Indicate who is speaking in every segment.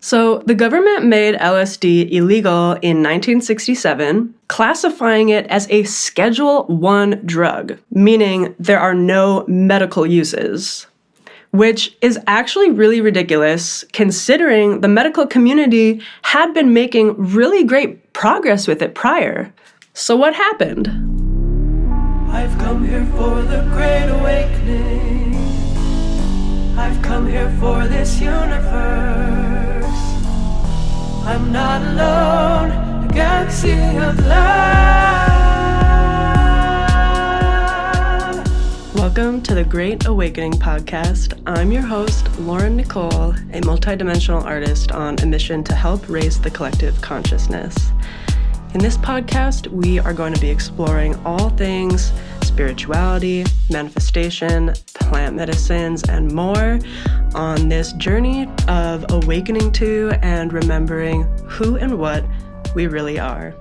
Speaker 1: So the government made LSD illegal in 1967, classifying it as a Schedule I drug, meaning there are no medical uses, which is actually really ridiculous considering the medical community had been making really great progress with it prior. So what happened?
Speaker 2: I've come here for the Great Awakening. I've come here for this universe. I'm not alone, a galaxy of love.
Speaker 1: Welcome to the Great Awakening podcast. I'm your host, Lauren Nikohl, a multidimensional artist on a mission to help raise the collective consciousness. In this podcast, we are going to be exploring all things spirituality, manifestation, plant medicines, and more on this journey of awakening to and remembering who and what we really are.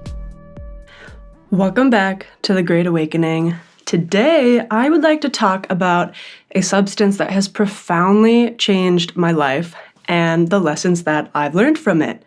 Speaker 1: Welcome back to the Great Awakening. Today, I would like to talk about a substance that has profoundly changed my life and the lessons that I've learned from it,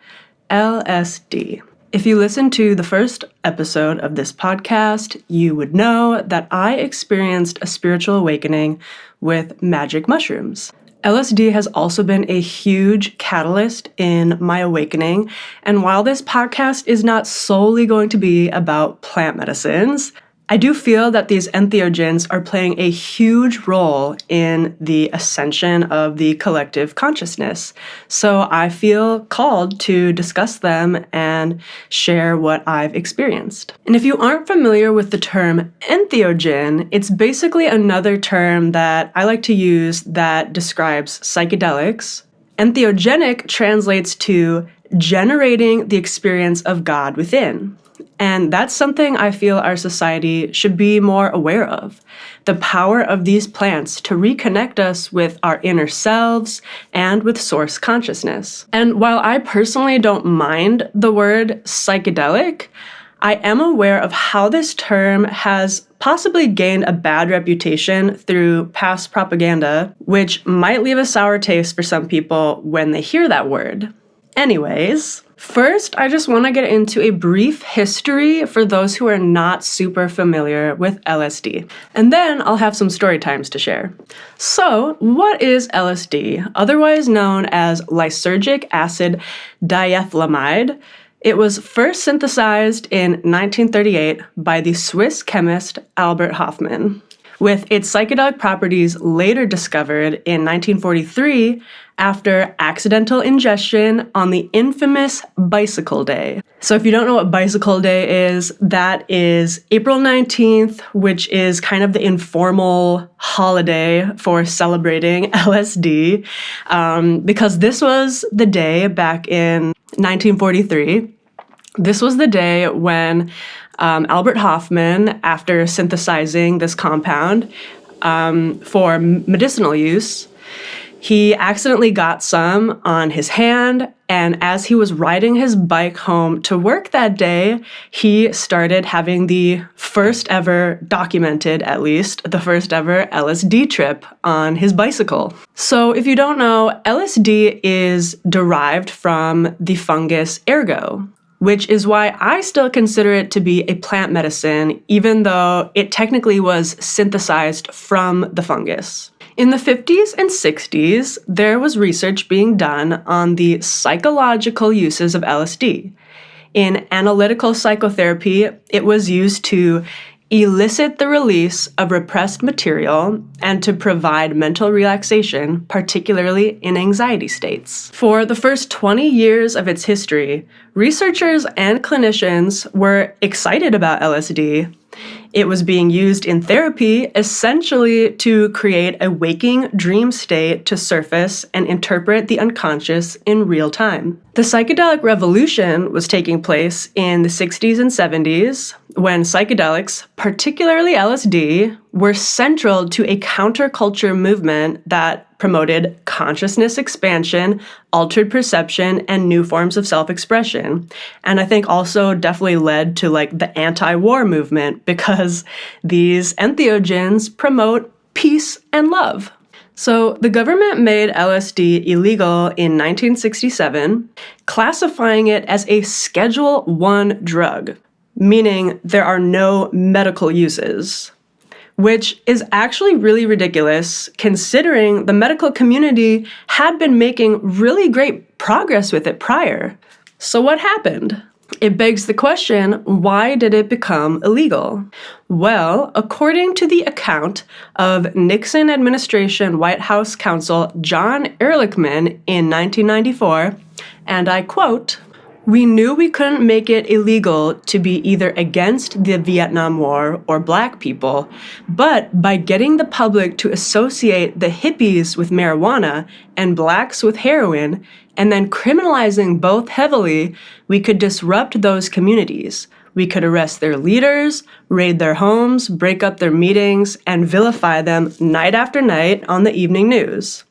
Speaker 1: LSD. If you listened to the first episode of this podcast, you would know that I experienced a spiritual awakening with magic mushrooms. LSD has also been a huge catalyst in my awakening, and while this podcast is not solely going to be about plant medicines, I do feel that these entheogens are playing a huge role in the ascension of the collective consciousness. So I feel called to discuss them and share what I've experienced. And if you aren't familiar with the term entheogen, it's basically another term that I like to use that describes psychedelics. Entheogenic translates to generating the experience of God within. And that's something I feel our society should be more aware of. The power of these plants to reconnect us with our inner selves and with source consciousness. And while I personally don't mind the word psychedelic, I am aware of how this term has possibly gained a bad reputation through past propaganda, which might leave a sour taste for some people when they hear that word. Anyways, first, I just want to get into a brief history for those who are not super familiar with LSD. And then I'll have some story times to share. So, what is LSD, otherwise known as lysergic acid diethylamide? It was first synthesized in 1938 by the Swiss chemist Albert Hofmann, with its psychedelic properties later discovered in 1943 after accidental ingestion on the infamous Bicycle Day. So if you don't know what Bicycle Day is, that is April 19th, which is kind of the informal holiday for celebrating LSD, because this was the day back in 1943. This was the day when Albert Hofmann, after synthesizing this compound for medicinal use, he accidentally got some on his hand, and as he was riding his bike home to work that day, he started having the first ever, documented at least, the first ever LSD trip on his bicycle. So if you don't know, LSD is derived from the fungus ergot, which is why I still consider it to be a plant medicine, even though it technically was synthesized from the fungus. In the 50s and 60s, there was research being done on the psychological uses of LSD. In analytical psychotherapy, it was used to elicit the release of repressed material and to provide mental relaxation, particularly in anxiety states. For the first 20 years of its history, researchers and clinicians were excited about LSD. It was being used in therapy essentially to create a waking dream state to surface and interpret the unconscious in real time. The psychedelic revolution was taking place in the 60s and 70s when psychedelics, particularly LSD, were central to a counterculture movement that promoted consciousness expansion, altered perception, and new forms of self-expression. And I think also definitely led to the anti-war movement because these entheogens promote peace and love. So the government made LSD illegal in 1967, classifying it as a Schedule I drug, meaning there are no medical uses, which is actually really ridiculous considering the medical community had been making really great progress with it prior. So what happened? It begs the question, why did it become illegal? Well, according to the account of Nixon administration White House counsel John Ehrlichman in 1994, and I quote, "We knew we couldn't make it illegal to be either against the Vietnam War or black people, but by getting the public to associate the hippies with marijuana and blacks with heroin, and then criminalizing both heavily, we could disrupt those communities. We could arrest their leaders, raid their homes, break up their meetings, and vilify them night after night on the evening news.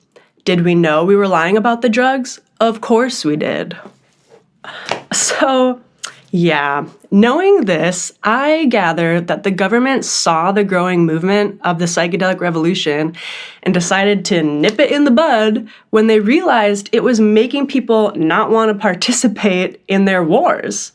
Speaker 1: Did we know we were lying about the drugs? Of course we did." So, yeah, knowing this, I gather that the government saw the growing movement of the psychedelic revolution and decided to nip it in the bud when they realized it was making people not want to participate in their wars.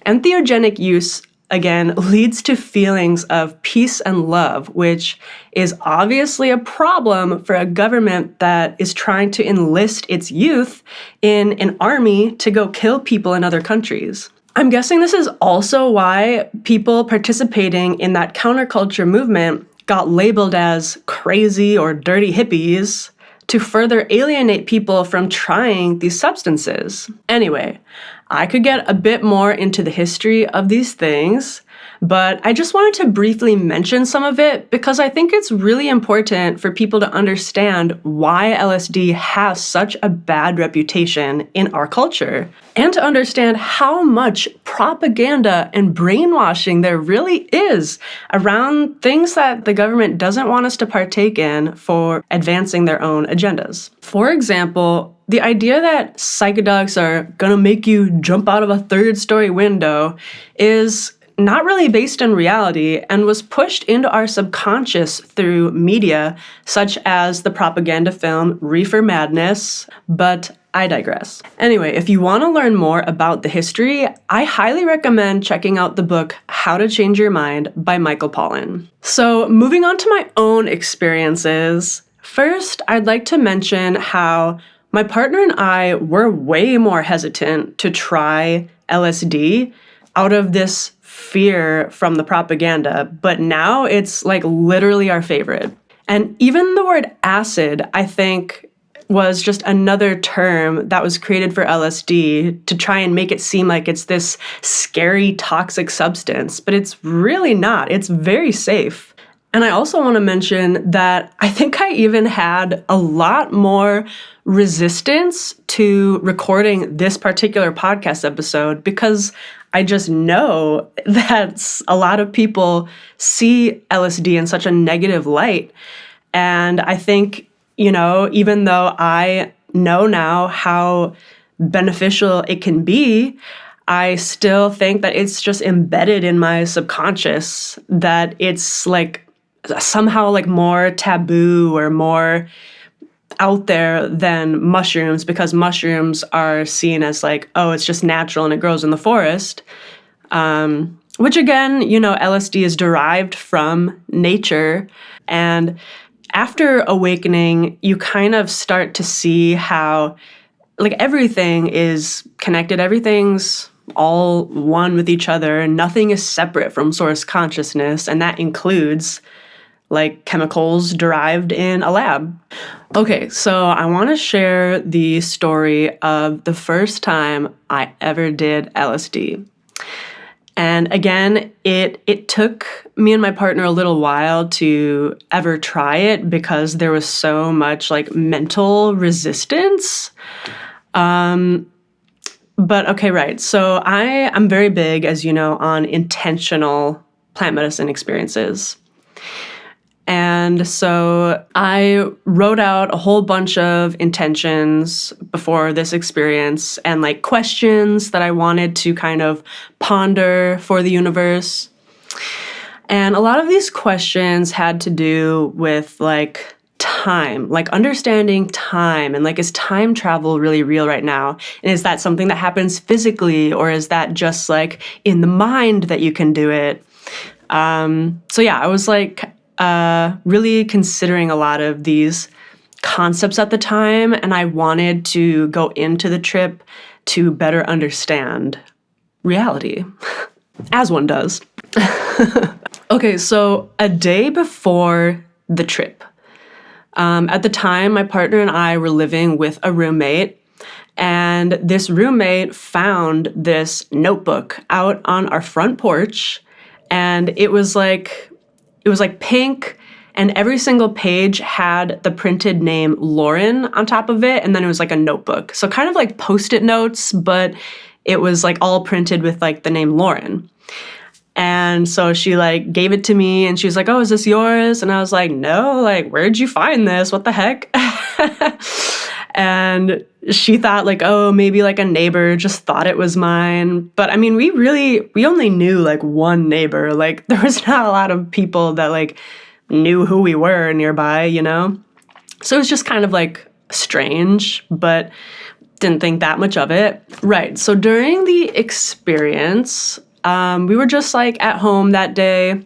Speaker 1: Entheogenic use, again, leads to feelings of peace and love, which is obviously a problem for a government that is trying to enlist its youth in an army to go kill people in other countries. I'm guessing this is also why people participating in that counterculture movement got labeled as crazy or dirty hippies to further alienate people from trying these substances. Anyway, I could get a bit more into the history of these things, but I just wanted to briefly mention some of it because I think it's really important for people to understand why LSD has such a bad reputation in our culture, and to understand how much propaganda and brainwashing there really is around things that the government doesn't want us to partake in for advancing their own agendas. For example, the idea that psychedelics are gonna make you jump out of a third-story window is not really based in reality and was pushed into our subconscious through media such as the propaganda film Reefer Madness, but I digress. Anyway, if you want to learn more about the history, I highly recommend checking out the book How to Change Your Mind by Michael Pollan. So moving on to my own experiences, first I'd like to mention how my partner and I were way more hesitant to try LSD out of this fear from the propaganda, but now it's like literally our favorite. And even the word acid, I think, was just another term that was created for LSD to try and make it seem like it's this scary, toxic substance, but it's really not. It's very safe. And I also want to mention that I think I even had a lot more resistance to recording this particular podcast episode because I just know that a lot of people see LSD in such a negative light. And I think, even though I know now how beneficial it can be, I still think that it's just embedded in my subconscious that it's like somehow like more taboo or more out there than mushrooms, because mushrooms are seen as like, oh, it's just natural and it grows in the forest. Which again, LSD is derived from nature. And after awakening, you kind of start to see how like everything is connected. Everything's all one with each other. Nothing is separate from source consciousness. And that includes like chemicals derived in a lab. Okay, so I want to share the story of the first time I ever did LSD. And again, it took me and my partner a little while to ever try it because there was so much like mental resistance. But okay, right. So I'm very big, as you know, on intentional plant medicine experiences. And so I wrote out a whole bunch of intentions before this experience and like questions that I wanted to kind of ponder for the universe. And a lot of these questions had to do with like time, like understanding time, and like, is time travel really real right now? And is that something that happens physically, or is that just like in the mind that you can do it? So yeah, I was like really considering a lot of these concepts at the time, and I wanted to go into the trip to better understand reality, as one does. Okay, so a day before the trip, at the time, my partner and I were living with a roommate, and this roommate found this notebook out on our front porch, and it was like pink, and every single page had the printed name Lauren on top of it, and then it was like a notebook. So kind of like Post-it notes, but it was like all printed with like the name Lauren. And so she like gave it to me, and she was like, "Oh, is this yours?" And I was like, "No, like, where'd you find this? What the heck?" And she thought like, "Oh, maybe like a neighbor just thought it was mine." But I mean, we only knew like one neighbor. Like, there was not a lot of people that like knew who we were nearby, you know? So it was just kind of like strange, but didn't think that much of it. Right. So during the experience, we were just like at home that day.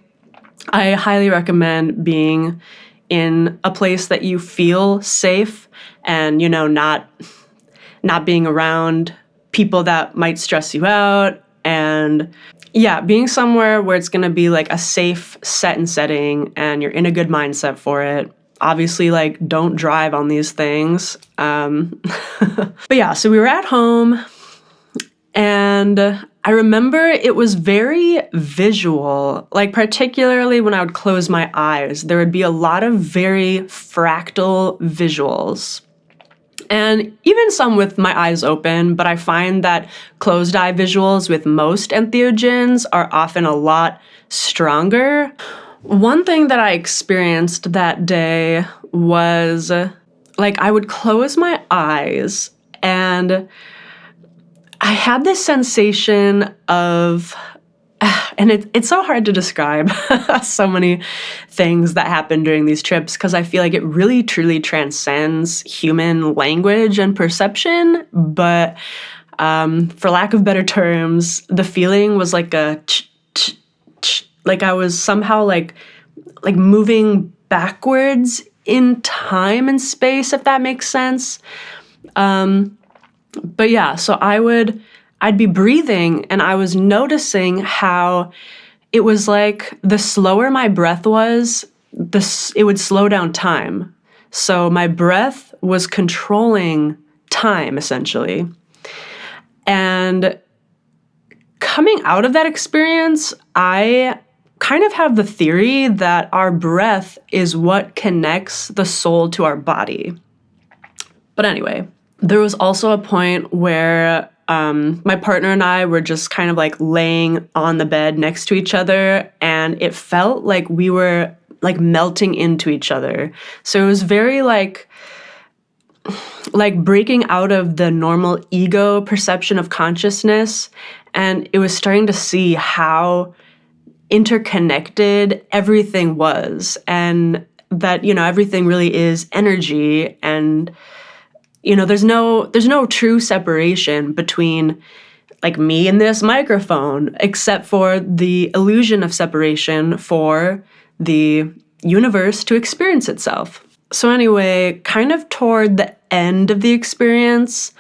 Speaker 1: I highly recommend being in a place that you feel safe and, you know, not being around people that might stress you out. And yeah, being somewhere where it's going to be like a safe set and setting and you're in a good mindset for it. Obviously, like, don't drive on these things. But yeah, so we were at home, and I remember it was very visual, like particularly when I would close my eyes, there would be a lot of very fractal visuals. And even some with my eyes open, but I find that closed eye visuals with most entheogens are often a lot stronger. One thing that I experienced that day was like I would close my eyes and I had this sensation of, and it's so hard to describe so many things that happen during these trips because I feel like it really truly transcends human language and perception. But for lack of better terms, the feeling was like a like I was somehow like moving backwards in time and space, if that makes sense. But yeah, so I'd be breathing and I was noticing how it was like the slower my breath was, it would slow down time. So my breath was controlling time, essentially. And coming out of that experience, I kind of have the theory that our breath is what connects the soul to our body. But anyway, there was also a point where my partner and I were just kind of like laying on the bed next to each other, and it felt like we were like melting into each other. So it was very like breaking out of the normal ego perception of consciousness, and it was starting to see how interconnected everything was, and that, you know, everything really is energy, and you know, there's no true separation between like me and this microphone, except for the illusion of separation for the universe to experience itself. So anyway, kind of toward the end of the experience,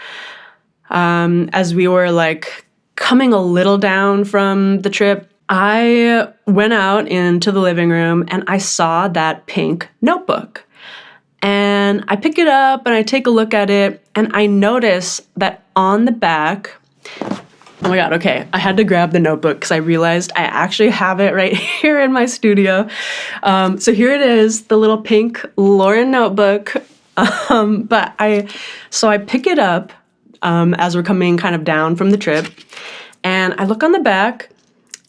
Speaker 1: as we were like coming a little down from the trip, I went out into the living room and I saw that pink notebook. And I pick it up and I take a look at it and I notice that on the back, oh my God, okay, I had to grab the notebook because I realized I actually have it right here in my studio. So here it is, the little pink Lauren notebook. But I pick it up as we're coming kind of down from the trip, and I look on the back.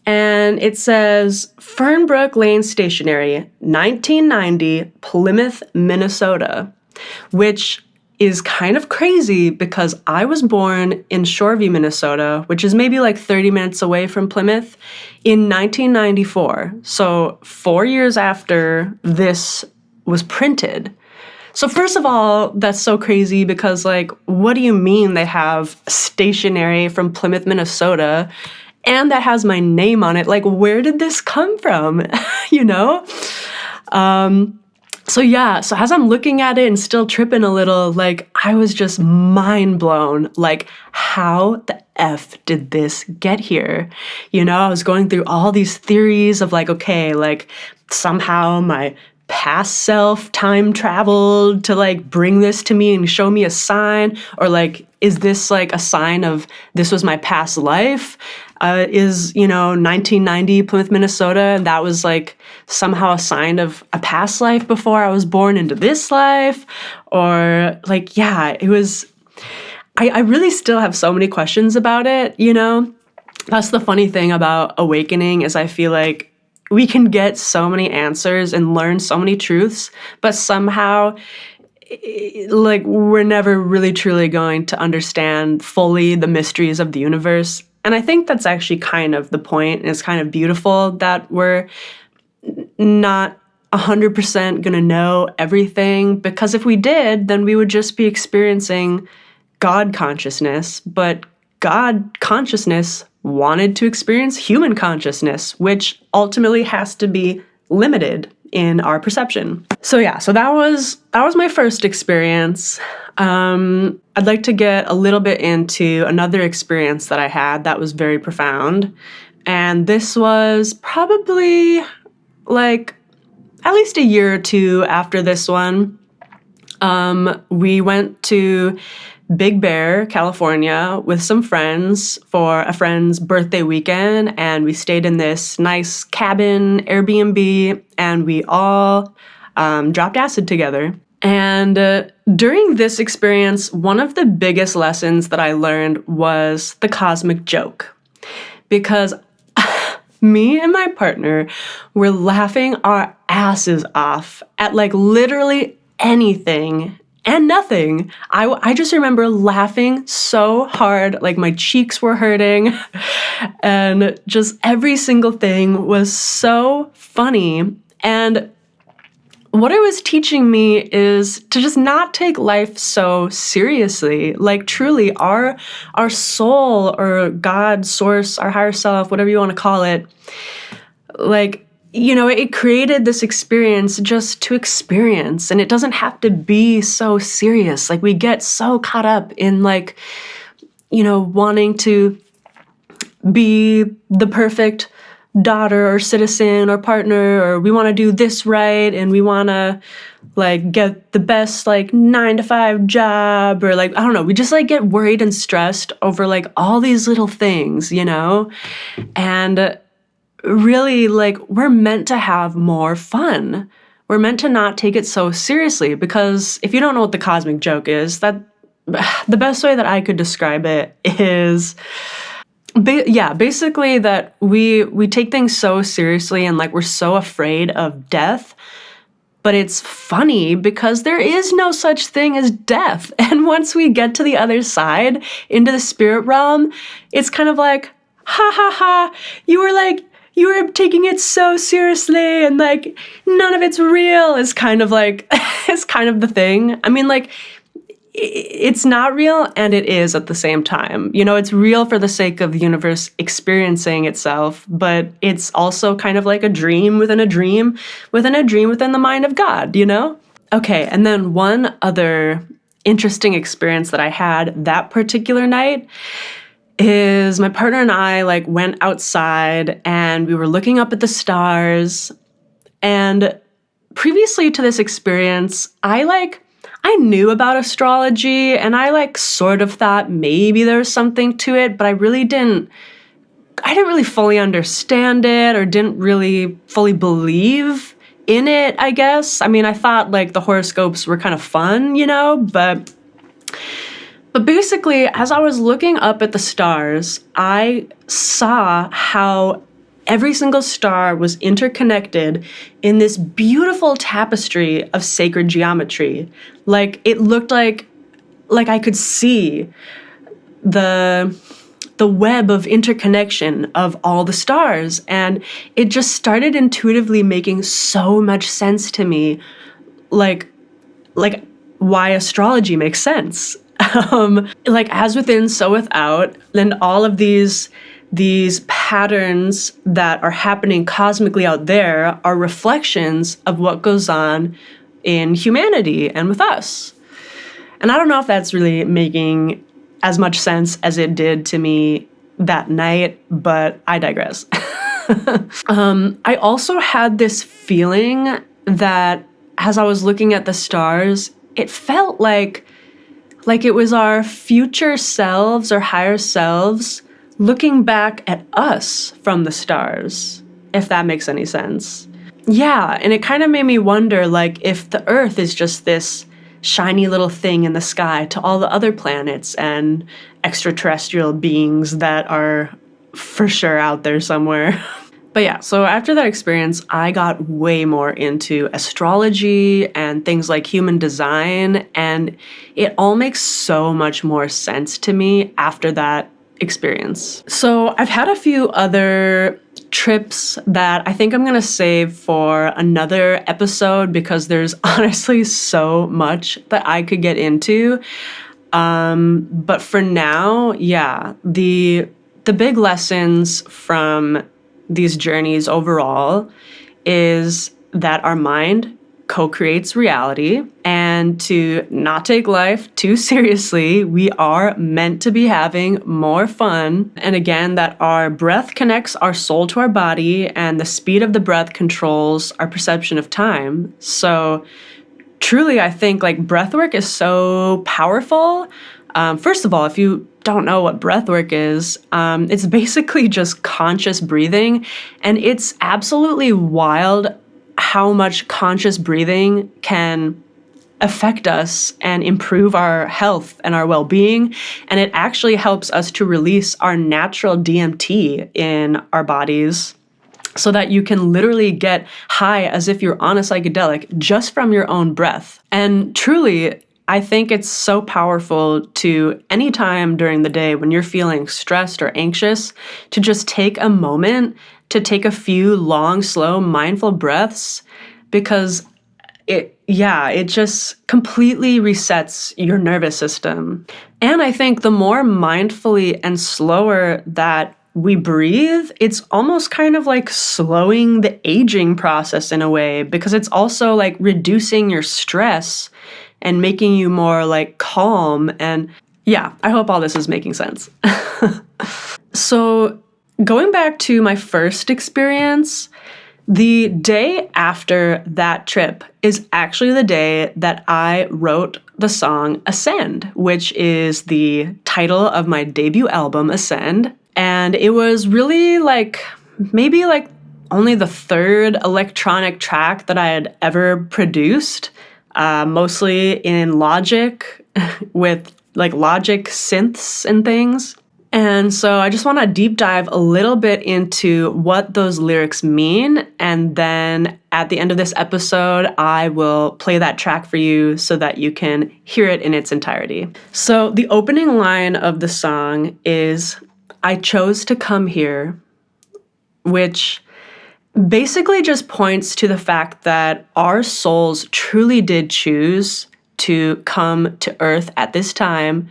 Speaker 1: And it says, Fernbrook Lane Stationery, 1990, Plymouth, Minnesota, which is kind of crazy because I was born in Shoreview, Minnesota, which is maybe like 30 minutes away from Plymouth, in 1994. So 4 years after this was printed. So first of all, that's so crazy because, like, what do you mean they have stationery from Plymouth, Minnesota, and that has my name on it? Like, where did this come from? you know? So as I'm looking at it and still tripping a little, like, I was just mind blown. Like, how the F did this get here? You know, I was going through all these theories of like, okay, like somehow my past self time traveled to like bring this to me and show me a sign, or like, is this like a sign of this was my past life? Is 1990 Plymouth, Minnesota, and that was like somehow a sign of a past life before I was born into this life? Or like, yeah, it was, I really still have so many questions about it, you know? That's the funny thing about awakening, is I feel like we can get so many answers and learn so many truths, but somehow like we're never really truly going to understand fully the mysteries of the universe. And I think that's actually kind of the point. And it's kind of beautiful that we're not 100% going to know everything, because if we did, then we would just be experiencing God consciousness. But God consciousness wanted to experience human consciousness, which ultimately has to be limited in our perception. So that was my first experience. I'd like to get a little bit into another experience that I had that was very profound. And this was probably like at least a year or two after this one. We went to Big Bear, California with some friends for a friend's birthday weekend, and we stayed in this nice cabin Airbnb, and we all dropped acid together. And during this experience, one of the biggest lessons that I learned was the cosmic joke, because me and my partner were laughing our asses off at like literally anything and nothing. I just remember laughing so hard, like my cheeks were hurting, and just every single thing was so funny. And what it was teaching me is to just not take life so seriously. Like truly, our soul or God, source, our higher self, whatever you want to call it, like, it created this experience just to experience, and it doesn't have to be so serious. Like we get so caught up in like, wanting to be the perfect daughter or citizen or partner, or we want to do this right, and we want to like get the best like 9-to-5 job, or like, I don't know, we just like get worried and stressed over like all these little things, and really, like, we're meant to have more fun. We're meant to not take it so seriously, because if you don't know what the cosmic joke is, that the best way that I could describe it is, basically that we take things so seriously, and like we're so afraid of death. But it's funny because there is no such thing as death. And once we get to the other side, into the spirit realm, it's kind of like, ha ha ha, you were taking it so seriously, and like none of it's real is kind of like, it's kind of the thing. I mean, like, it's not real and it is at the same time. It's real for the sake of the universe experiencing itself, but it's also kind of like a dream within a dream within a dream within the mind of God, Okay, and then one other interesting experience that I had that particular night is my partner and I like went outside and we were looking up at the stars. And previously to this experience, I knew about astrology, and I like sort of thought maybe there was something to it, but I didn't really fully understand it, or didn't really fully believe in it, I guess. I mean, I thought like the horoscopes were kind of fun, But basically, as I was looking up at the stars, I saw how every single star was interconnected in this beautiful tapestry of sacred geometry. Like, it looked like I could see the web of interconnection of all the stars. And it just started intuitively making so much sense to me. Like like why astrology makes sense. Like as within, so without, and all of these patterns that are happening cosmically out there are reflections of what goes on in humanity and with us. And I don't know if that's really making as much sense as it did to me that night, but I digress. I also had this feeling that as I was looking at the stars, it felt like it was our future selves or higher selves looking back at us from the stars, if that makes any sense. Yeah, and it kind of made me wonder, like, if the Earth is just this shiny little thing in the sky to all the other planets and extraterrestrial beings that are for sure out there somewhere. But yeah, so after that experience, I got way more into astrology and things like human design, and it all makes so much more sense to me after that experience. So I've had a few other trips that I think I'm going to save for another episode because there's honestly so much that I could get into. But for now, yeah, the big lessons from these journeys overall is that our mind co-creates reality, and to not take life too seriously, we are meant to be having more fun. And again, that our breath connects our soul to our body, and the speed of the breath controls our perception of time. So truly, I think like breathwork is so powerful. First of all, if you don't know what breathwork is, it's basically just conscious breathing, and it's absolutely wild how much conscious breathing can affect us and improve our health and our well-being. And it actually helps us to release our natural DMT in our bodies so that you can literally get high as if you're on a psychedelic just from your own breath. And truly, I think it's so powerful to any time during the day when you're feeling stressed or anxious to just take a moment to take a few long, slow, mindful breaths, because it just completely resets your nervous system. And I think the more mindfully and slower that we breathe, it's almost kind of like slowing the aging process in a way, because it's also like reducing your stress and making you more like calm. And yeah, I hope all this is making sense. So going back to my first experience, the day after that trip is actually the day that I wrote the song Ascend, which is the title of my debut album, Ascend. And it was really like, maybe like only the third electronic track that I had ever produced, mostly in Logic with like Logic synths and things. And so I just want to deep dive a little bit into what those lyrics mean. And then at the end of this episode, I will play that track for you so that you can hear it in its entirety. So the opening line of the song is, "I chose to come here," which basically just points to the fact that our souls truly did choose to come to Earth at this time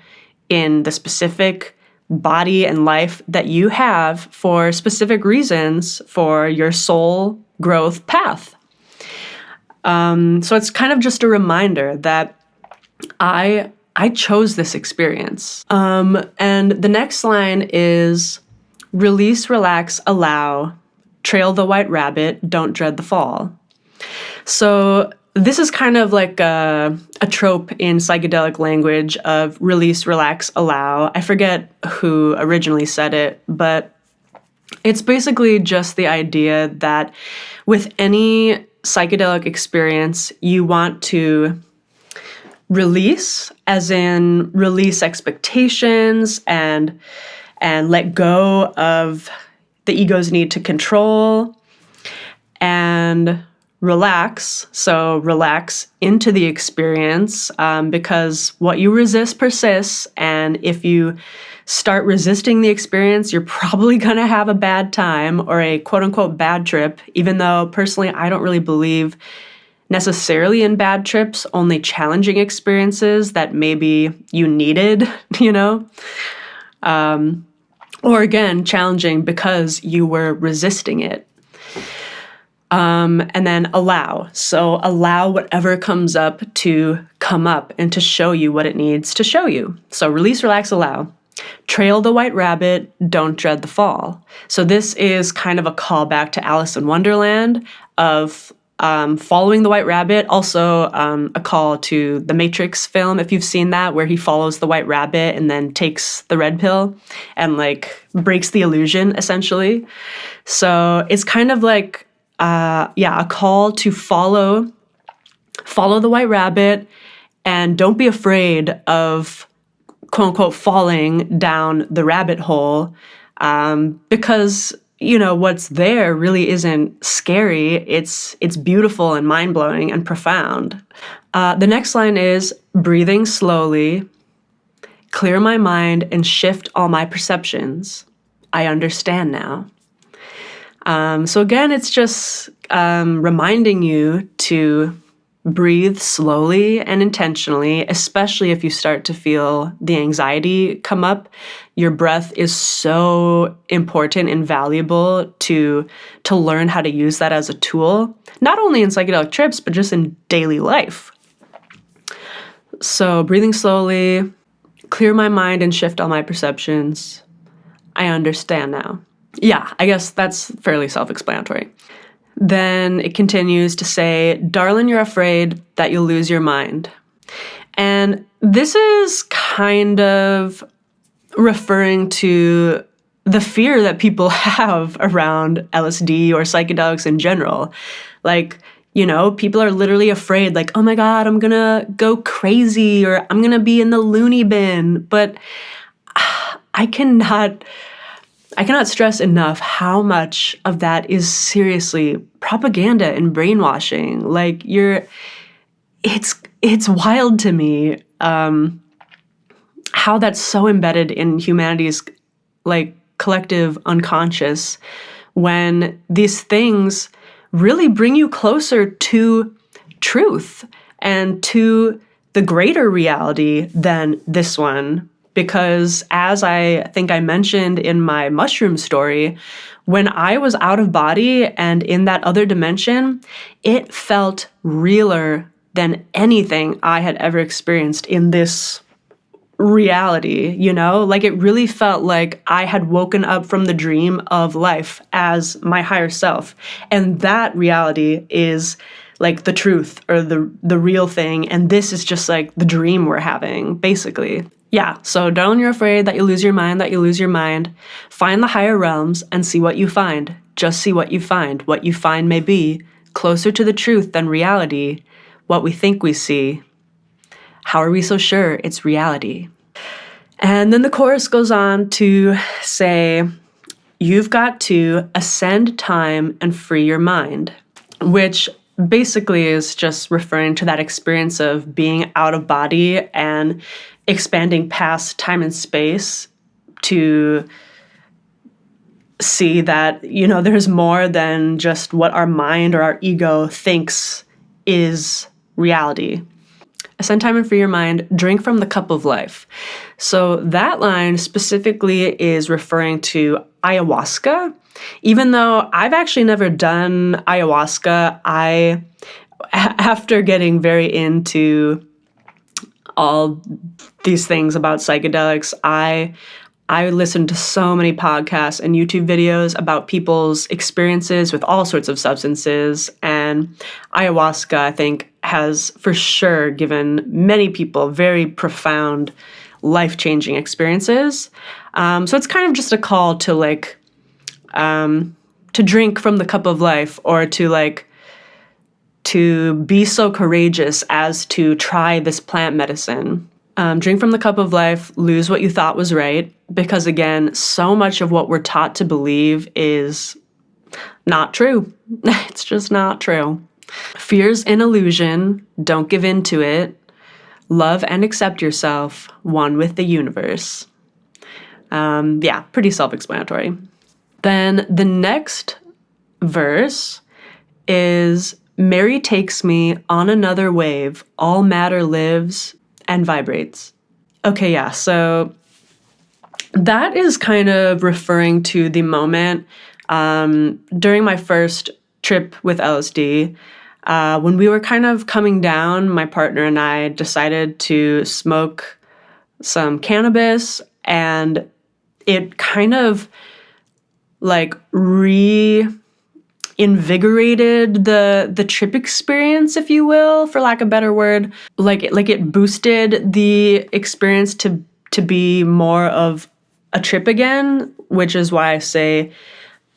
Speaker 1: in the specific body and life that you have for specific reasons for your soul growth path. So it's kind of just a reminder that I chose this experience. And the next line is, "Release, relax, allow, trail the white rabbit, don't dread the fall." So this is kind of like a trope in psychedelic language of release, relax, allow. I forget who originally said it, but it's basically just the idea that with any psychedelic experience, you want to release, as in release expectations and let go of the ego's need to control, and relax. So relax into the experience, because what you resist persists. And if you start resisting the experience, you're probably going to have a bad time or a quote unquote bad trip, even though personally, I don't really believe necessarily in bad trips, only challenging experiences that maybe you needed, you know? Or again, challenging because you were resisting it. And then allow. So allow whatever comes up to come up and to show you what it needs to show you. So release, relax, allow. Trail the white rabbit, don't dread the fall. So this is kind of a callback to Alice in Wonderland of following the white rabbit. Also a call to the Matrix film, if you've seen that, where he follows the white rabbit and then takes the red pill and like breaks the illusion, essentially. So it's kind of like, a call to follow the white rabbit, and don't be afraid of quote unquote falling down the rabbit hole, because what's there really isn't scary. It's beautiful and mind-blowing and profound. The next line is breathing slowly, clear my mind and shift all my perceptions. I understand now. So again, it's just reminding you to breathe slowly and intentionally, especially if you start to feel the anxiety come up. Your breath is so important and valuable to learn how to use that as a tool, not only in psychedelic trips, but just in daily life. So breathing slowly, clear my mind and shift all my perceptions. I understand now. Yeah, I guess that's fairly self-explanatory. Then it continues to say, darling, you're afraid that you'll lose your mind. And this is kind of referring to the fear that people have around LSD or psychedelics in general. Like, people are literally afraid, like, oh my God, I'm gonna go crazy or I'm gonna be in the loony bin. But I cannot stress enough how much of that is seriously propaganda and brainwashing. Like it's wild to me how that's so embedded in humanity's like collective unconscious, when these things really bring you closer to truth and to the greater reality than this one. Because as I think I mentioned in my mushroom story, when I was out of body and in that other dimension, it felt realer than anything I had ever experienced in this reality, Like it really felt like I had woken up from the dream of life as my higher self. And that reality is like the truth or the real thing. And this is just like the dream we're having, basically. Yeah, so darling, you're afraid that you'll lose your mind, Find the higher realms and see what you find. Just see what you find. What you find may be closer to the truth than reality, what we think we see. How are we so sure it's reality? And then the chorus goes on to say, you've got to ascend time and free your mind, which basically is just referring to that experience of being out of body and expanding past time and space to see that, there's more than just what our mind or our ego thinks is reality. Ascend time and free your mind, drink from the cup of life. So that line specifically is referring to ayahuasca. Even though I've actually never done ayahuasca, after getting very into all these things about psychedelics, I listened to so many podcasts and YouTube videos about people's experiences with all sorts of substances, and ayahuasca, I think, has for sure given many people very profound, life-changing experiences. So it's kind of just a call to to drink from the cup of life, or to be so courageous as to try this plant medicine. Drink from the cup of life, lose what you thought was right, because again, so much of what we're taught to believe is not true. It's just not true. Fear's an illusion, don't give in to it. Love and accept yourself, one with the universe. Pretty self-explanatory. Then the next verse is Mary takes me on another wave. All matter lives and vibrates. Okay, yeah, so that is kind of referring to the moment during my first trip with LSD. When we were kind of coming down, my partner and I decided to smoke some cannabis, and it kind of like reinvigorated the trip experience, if you will, for lack of a better word. Like it boosted the experience to be more of a trip again, which is why I say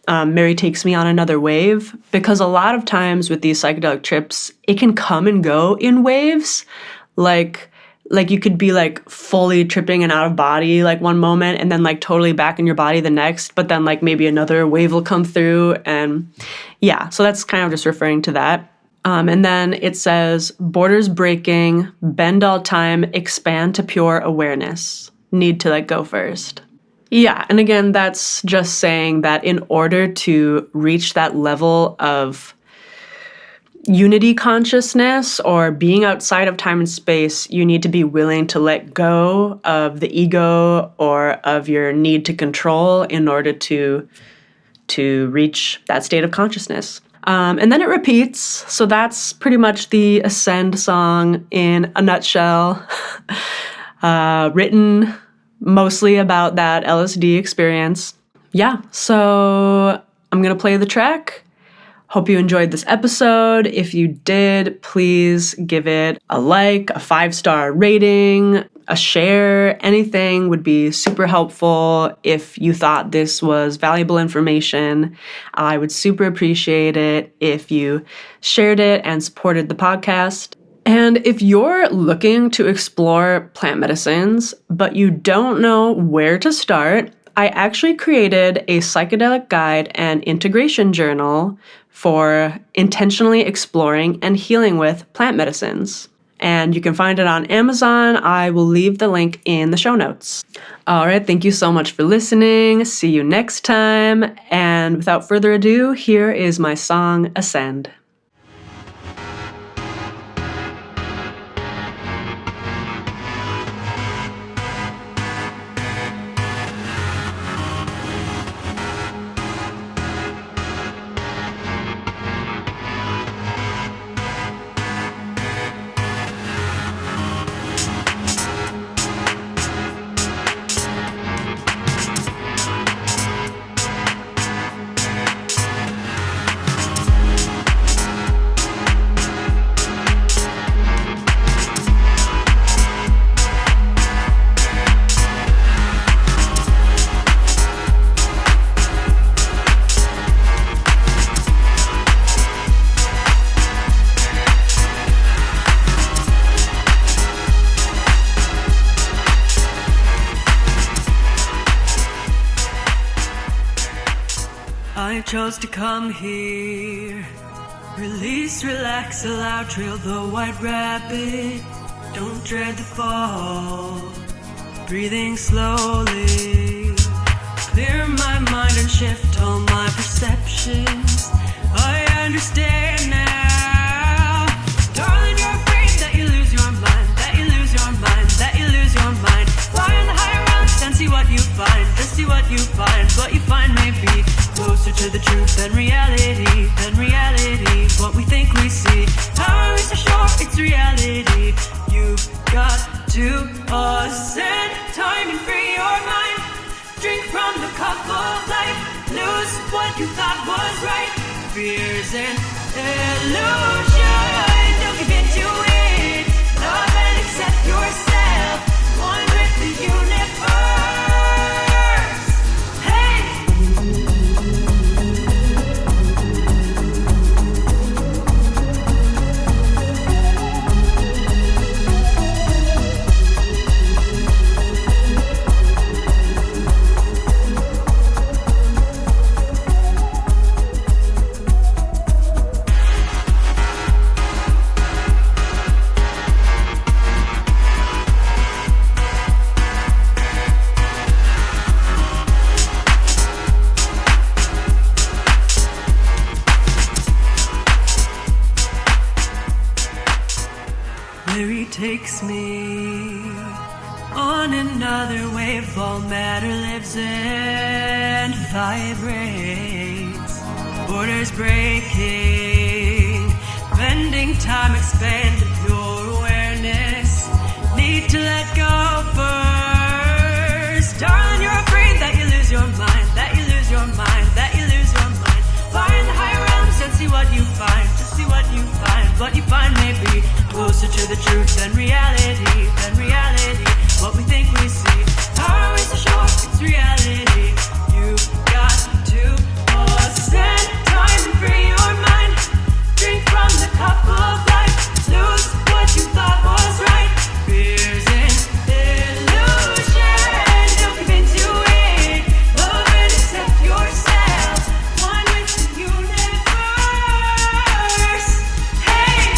Speaker 1: Mary takes me on another wave, because a lot of times with these psychedelic trips, it can come and go in waves. Like you could be like fully tripping and out of body like one moment, and then like totally back in your body the next, but then like maybe another wave will come through. And yeah, so that's kind of just referring to that. And then it says, borders breaking, bend all time, expand to pure awareness. Need to let go first. Yeah, and again, that's just saying that in order to reach that level of unity consciousness or being outside of time and space, you need to be willing to let go of the ego or of your need to control in order to reach that state of consciousness. And then it repeats. So that's pretty much the Ascend song in a nutshell, written mostly about that LSD experience. Yeah, so I'm going to play the track. Hope you enjoyed this episode. If you did, please give it a like, a 5-star rating, a share. Anything would be super helpful. If you thought this was valuable information, I would super appreciate it if you shared it and supported the podcast. And if you're looking to explore plant medicines, but you don't know where to start, I actually created a Psychedelic Guide and Integration Journal for intentionally exploring and healing with plant medicines. And you can find it on Amazon. I will leave the link in the show notes. All right, thank you so much for listening. See you next time. And without further ado, here is my song, Ascend.
Speaker 2: I chose to come here. Release, relax, allow, trail the white rabbit. Don't dread the fall. Breathing slowly. Clear my mind and shift all my perceptions. I understand now. Darling, you're afraid that you lose your mind. That you lose your mind. That you lose your mind. Fly on the higher realms and see what you find. Just see what you find. What you find may be closer to the truth than reality, what we think we see. Power is so short, it's reality. You've got to ascend time and free your mind. Drink from the cup of life. Lose what you thought was right. Fear's an illusion. Don't give in to it. Love and accept yourself. One with the universe. takes me on another wave. All matter lives and vibrates. Borders breaking, bending time, expand the pure awareness. Need to let go first. Darling, you're afraid that you lose your mind, that you lose your mind, that you lose your mind. Find the higher realms and see what you find. Just see what you find. What you find may be closer to the truth than reality, than reality. What we think we see. Power is to show us it's reality. You got to pause and time and free your mind. Drink from the cup of life. Lose what you thought was right. Fears an illusion. Don't give in to it. Love and accept yourself. One with the universe. Hey!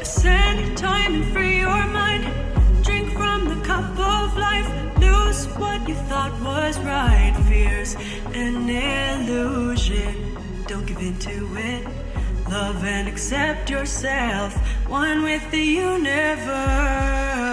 Speaker 2: Send time and free your mind. Drink from the cup of life. Lose what you thought was right. Fears an illusion. Don't give in to it. Love and accept yourself. One with the universe.